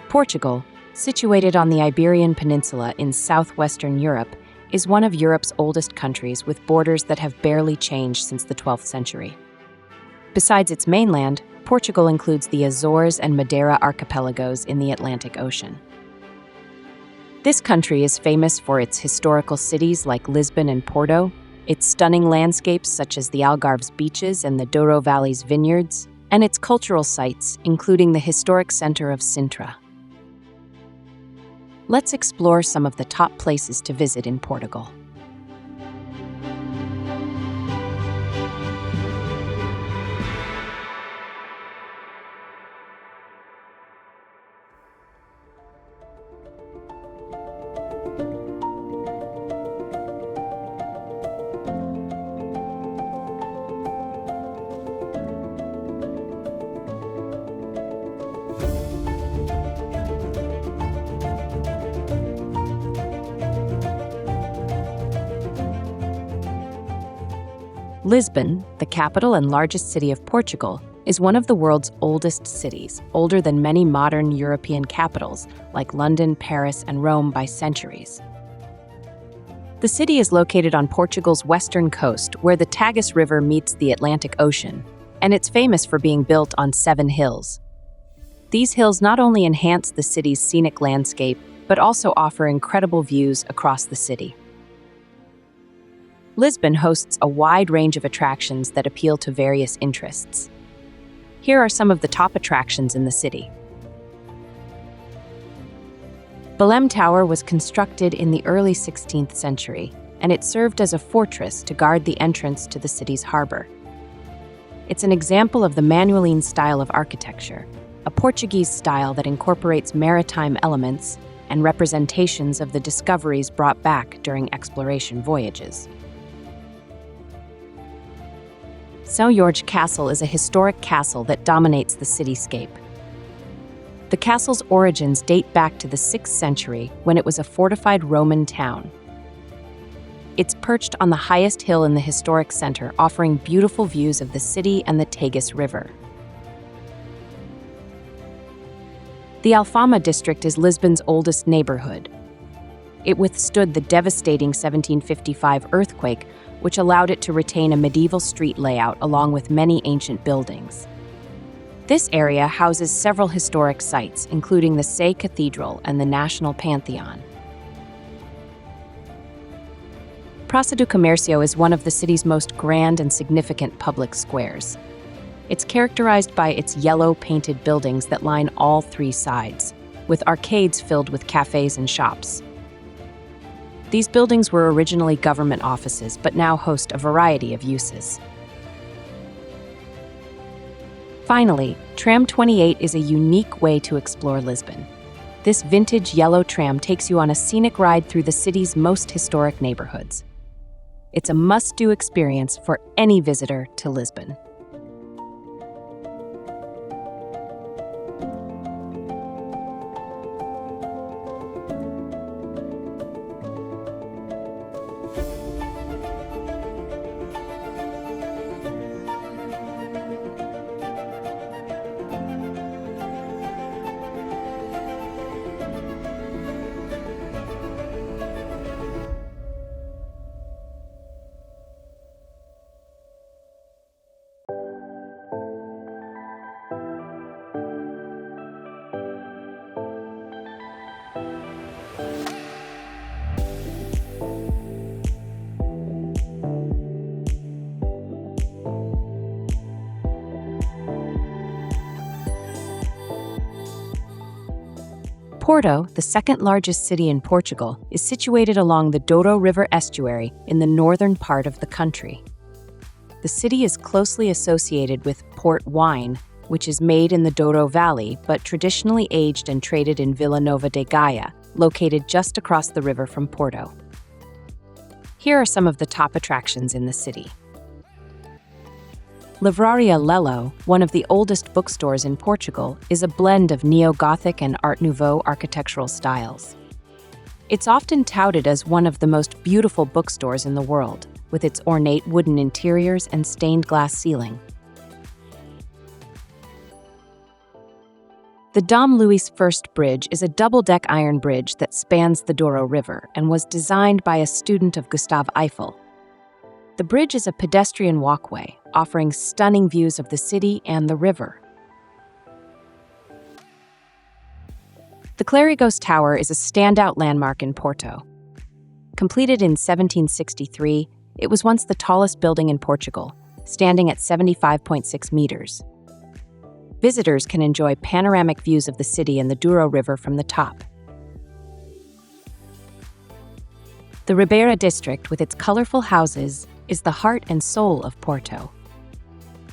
Portugal, situated on the Iberian Peninsula in southwestern Europe, is one of Europe's oldest countries with borders that have barely changed since the 12th century. Besides its mainland, Portugal includes the Azores and Madeira archipelagos in the Atlantic Ocean. This country is famous for its historical cities like Lisbon and Porto, its stunning landscapes such as the Algarve's beaches and the Douro Valley's vineyards, and its cultural sites, including the historic center of Sintra. Let's explore some of the top places to visit in Portugal. Lisbon, the capital and largest city of Portugal, is one of the world's oldest cities, older than many modern European capitals like London, Paris, and Rome by centuries. The city is located on Portugal's western coast, where the Tagus River meets the Atlantic Ocean, and it's famous for being built on 7 hills. These hills not only enhance the city's scenic landscape, but also offer incredible views across the city. Lisbon hosts a wide range of attractions that appeal to various interests. Here are some of the top attractions in the city. Belém Tower was constructed in the early 16th century, and it served as a fortress to guard the entrance to the city's harbor. It's an example of the Manueline style of architecture, a Portuguese style that incorporates maritime elements and representations of the discoveries brought back during exploration voyages. São Jorge Castle is a historic castle that dominates the cityscape. The castle's origins date back to the 6th century when it was a fortified Roman town. It's perched on the highest hill in the historic center, offering beautiful views of the city and the Tagus River. The Alfama district is Lisbon's oldest neighborhood. It withstood the devastating 1755 earthquake, which allowed it to retain a medieval street layout along with many ancient buildings. This area houses several historic sites, including the Sé Cathedral and the National Pantheon. Praça do Comércio is one of the city's most grand and significant public squares. It's characterized by its yellow painted buildings that line all 3 sides, with arcades filled with cafes and shops. These buildings were originally government offices, but now host a variety of uses. Finally, Tram 28 is a unique way to explore Lisbon. This vintage yellow tram takes you on a scenic ride through the city's most historic neighborhoods. It's a must-do experience for any visitor to Lisbon. Porto, the second largest city in Portugal, is situated along the Douro River estuary in the northern part of the country. The city is closely associated with port wine, which is made in the Douro Valley but traditionally aged and traded in Vila Nova de Gaia, located just across the river from Porto. Here are some of the top attractions in the city. Livraria Lello, one of the oldest bookstores in Portugal, is a blend of neo-Gothic and Art Nouveau architectural styles. It's often touted as one of the most beautiful bookstores in the world, with its ornate wooden interiors and stained glass ceiling. The Dom Luís I Bridge is a double-deck iron bridge that spans the Douro River and was designed by a student of Gustav Eiffel. The bridge is a pedestrian walkway, offering stunning views of the city and the river. The Clérigos Tower is a standout landmark in Porto. Completed in 1763, it was once the tallest building in Portugal, standing at 75.6 meters. Visitors can enjoy panoramic views of the city and the Douro River from the top. The Ribeira district, with its colorful houses, is the heart and soul of Porto.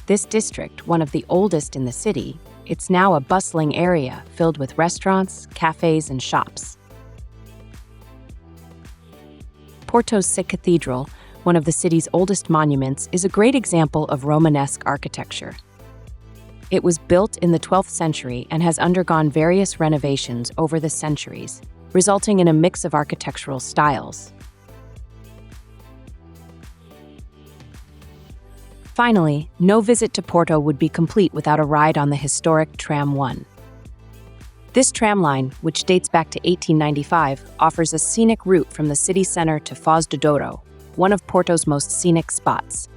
This district, one of the oldest in the city, it's now a bustling area filled with restaurants, cafes, and shops. Porto's Sé Cathedral, one of the city's oldest monuments, is a great example of Romanesque architecture. It was built in the 12th century and has undergone various renovations over the centuries, resulting in a mix of architectural styles. Finally, no visit to Porto would be complete without a ride on the historic Tram 1. This tram line, which dates back to 1895, offers a scenic route from the city center to Foz do Douro, one of Porto's most scenic spots.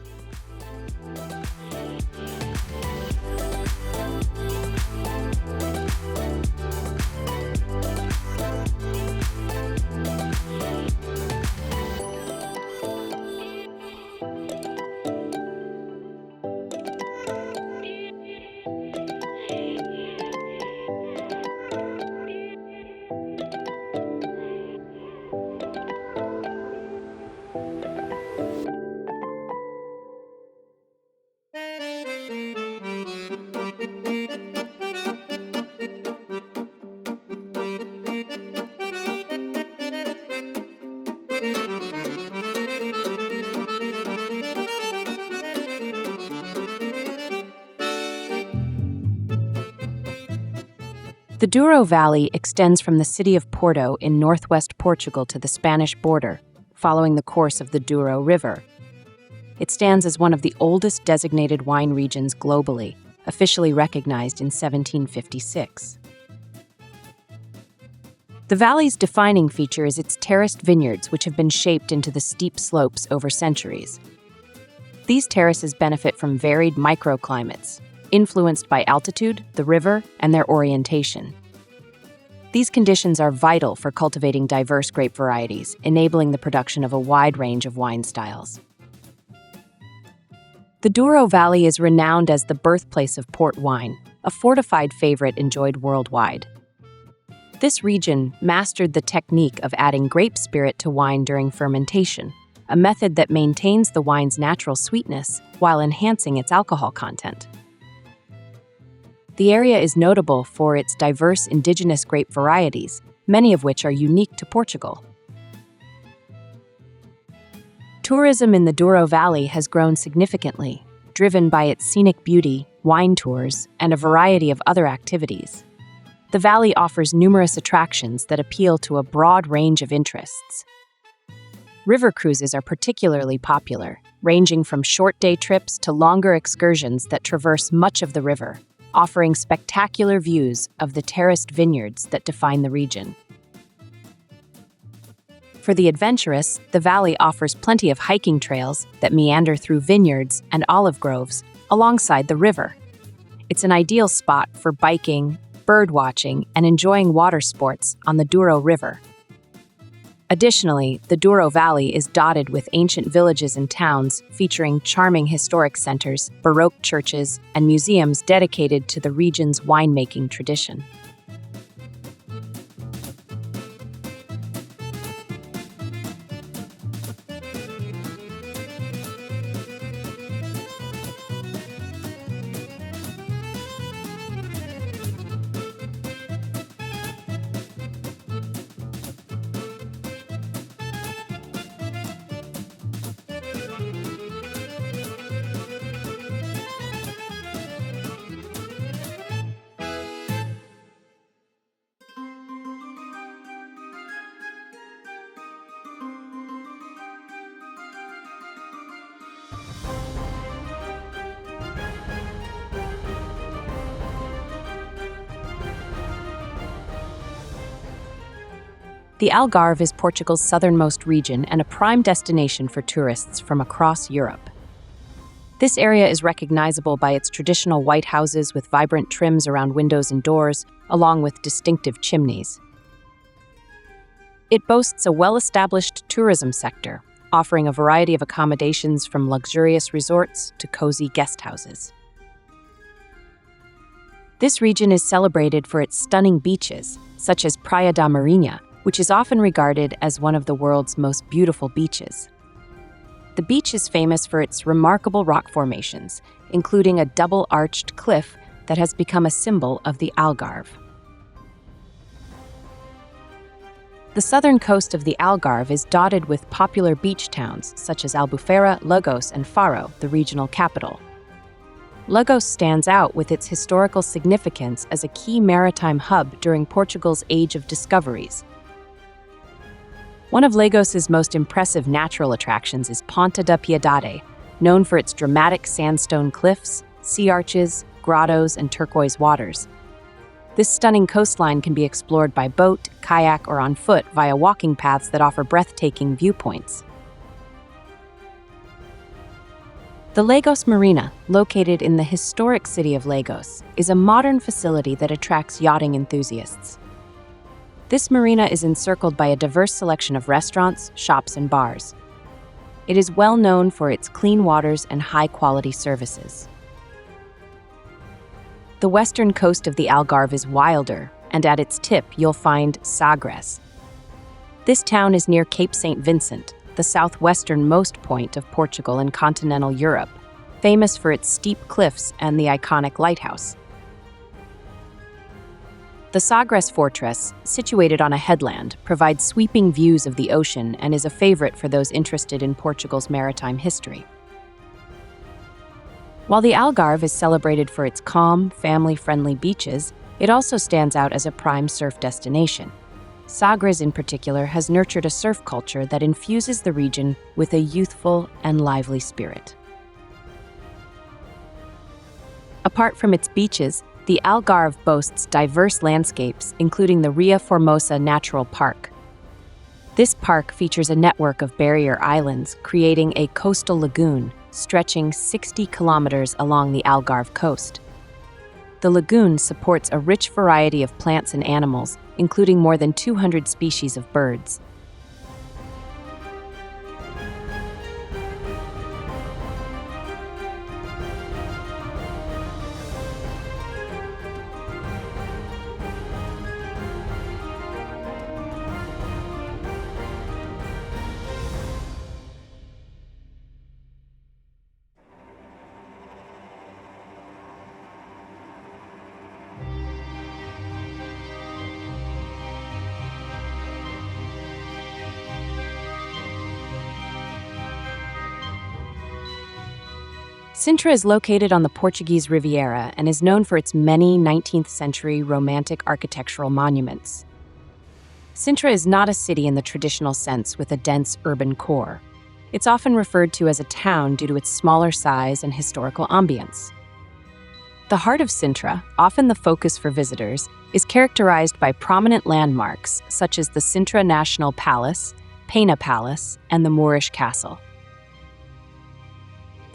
The Douro Valley extends from the city of Porto in northwest Portugal to the Spanish border, following the course of the Douro River. It stands as one of the oldest designated wine regions globally, officially recognized in 1756. The valley's defining feature is its terraced vineyards, which have been shaped into the steep slopes over centuries. These terraces benefit from varied microclimates, influenced by altitude, the river, and their orientation. These conditions are vital for cultivating diverse grape varieties, enabling the production of a wide range of wine styles. The Douro Valley is renowned as the birthplace of port wine, a fortified favorite enjoyed worldwide. This region mastered the technique of adding grape spirit to wine during fermentation, a method that maintains the wine's natural sweetness while enhancing its alcohol content. The area is notable for its diverse indigenous grape varieties, many of which are unique to Portugal. Tourism in the Douro Valley has grown significantly, driven by its scenic beauty, wine tours, and a variety of other activities. The valley offers numerous attractions that appeal to a broad range of interests. River cruises are particularly popular, ranging from short day trips to longer excursions that traverse much of the river, offering spectacular views of the terraced vineyards that define the region. For the adventurous, the valley offers plenty of hiking trails that meander through vineyards and olive groves alongside the river. It's an ideal spot for biking, birdwatching, and enjoying water sports on the Douro River. Additionally, the Douro Valley is dotted with ancient villages and towns featuring charming historic centers, Baroque churches, and museums dedicated to the region's winemaking tradition. The Algarve is Portugal's southernmost region and a prime destination for tourists from across Europe. This area is recognizable by its traditional white houses with vibrant trims around windows and doors, along with distinctive chimneys. It boasts a well-established tourism sector, offering a variety of accommodations from luxurious resorts to cozy guest houses. This region is celebrated for its stunning beaches, such as Praia da Marinha, which is often regarded as one of the world's most beautiful beaches. The beach is famous for its remarkable rock formations, including a double-arched cliff that has become a symbol of the Algarve. The southern coast of the Algarve is dotted with popular beach towns such as Albufeira, Lagos, and Faro, the regional capital. Lagos stands out with its historical significance as a key maritime hub during Portugal's Age of Discoveries. One of Lagos's most impressive natural attractions is Ponta da Piedade, known for its dramatic sandstone cliffs, sea arches, grottos, and turquoise waters. This stunning coastline can be explored by boat, kayak, or on foot via walking paths that offer breathtaking viewpoints. The Lagos Marina, located in the historic city of Lagos, is a modern facility that attracts yachting enthusiasts. This marina is encircled by a diverse selection of restaurants, shops, and bars. It is well known for its clean waters and high-quality services. The western coast of the Algarve is wilder, and at its tip you'll find Sagres. This town is near Cape St. Vincent, the southwesternmost point of Portugal and continental Europe, famous for its steep cliffs and the iconic lighthouse. The Sagres Fortress, situated on a headland, provides sweeping views of the ocean and is a favorite for those interested in Portugal's maritime history. While the Algarve is celebrated for its calm, family-friendly beaches, it also stands out as a prime surf destination. Sagres, in particular, has nurtured a surf culture that infuses the region with a youthful and lively spirit. Apart from its beaches, the Algarve boasts diverse landscapes, including the Ria Formosa Natural Park. This park features a network of barrier islands, creating a coastal lagoon stretching 60 kilometers along the Algarve coast. The lagoon supports a rich variety of plants and animals, including more than 200 species of birds. Sintra is located on the Portuguese Riviera and is known for its many 19th-century Romantic architectural monuments. Sintra is not a city in the traditional sense with a dense urban core. It's often referred to as a town due to its smaller size and historical ambience. The heart of Sintra, often the focus for visitors, is characterized by prominent landmarks such as the Sintra National Palace, Pena Palace, and the Moorish Castle.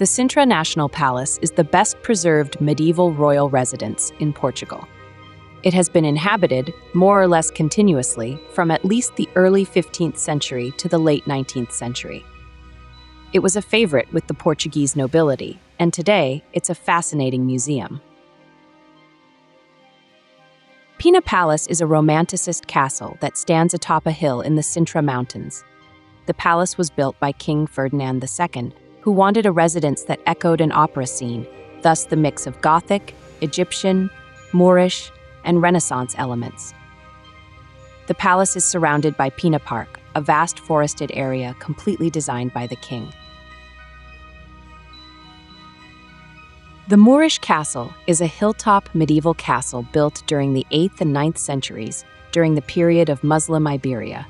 The Sintra National Palace is the best-preserved medieval royal residence in Portugal. It has been inhabited, more or less continuously, from at least the early 15th century to the late 19th century. It was a favorite with the Portuguese nobility, and today it's a fascinating museum. Pena Palace is a Romanticist castle that stands atop a hill in the Sintra Mountains. The palace was built by King Ferdinand II, who wanted a residence that echoed an opera scene, thus the mix of Gothic, Egyptian, Moorish, and Renaissance elements. The palace is surrounded by Pena Park, a vast forested area completely designed by the king. The Moorish Castle is a hilltop medieval castle built during the 8th and 9th centuries during the period of Muslim Iberia,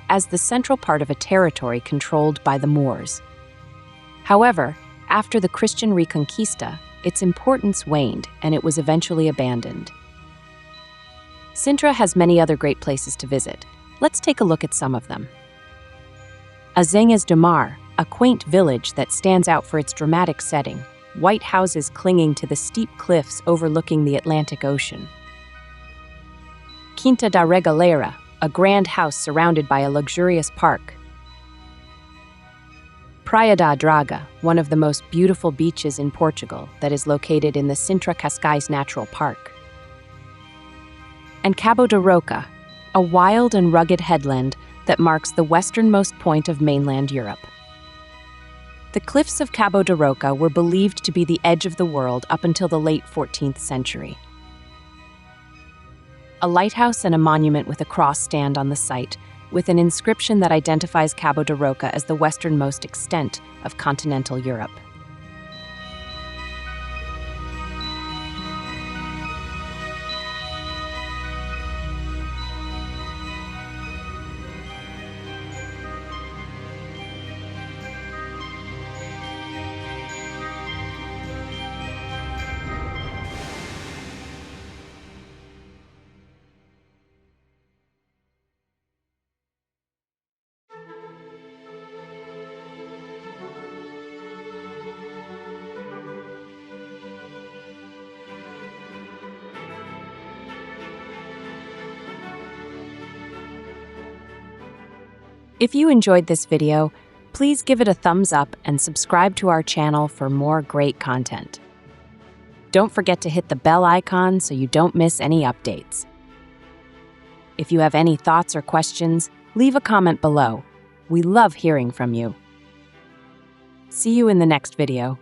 as the central part of a territory controlled by the Moors. However, after the Christian Reconquista, its importance waned and it was eventually abandoned. Sintra has many other great places to visit, Let's take a look at some of them. Azenhas do Mar, a quaint village that stands out for its dramatic setting, white houses clinging to the steep cliffs overlooking the Atlantic Ocean. Quinta da Regaleira, a grand house surrounded by a luxurious park. Praia da Draga, one of the most beautiful beaches in Portugal that is located in the Sintra Cascais Natural Park. And Cabo da Roca, a wild and rugged headland that marks the westernmost point of mainland Europe. The cliffs of Cabo da Roca were believed to be the edge of the world up until the late 14th century. A lighthouse and a monument with a cross stand on the site, with an inscription that identifies Cabo da Roca as the westernmost extent of continental Europe. If you enjoyed this video, please give it a thumbs up and subscribe to our channel for more great content. Don't forget to hit the bell icon so you don't miss any updates. If you have any thoughts or questions, leave a comment below. We love hearing from you. See you in the next video.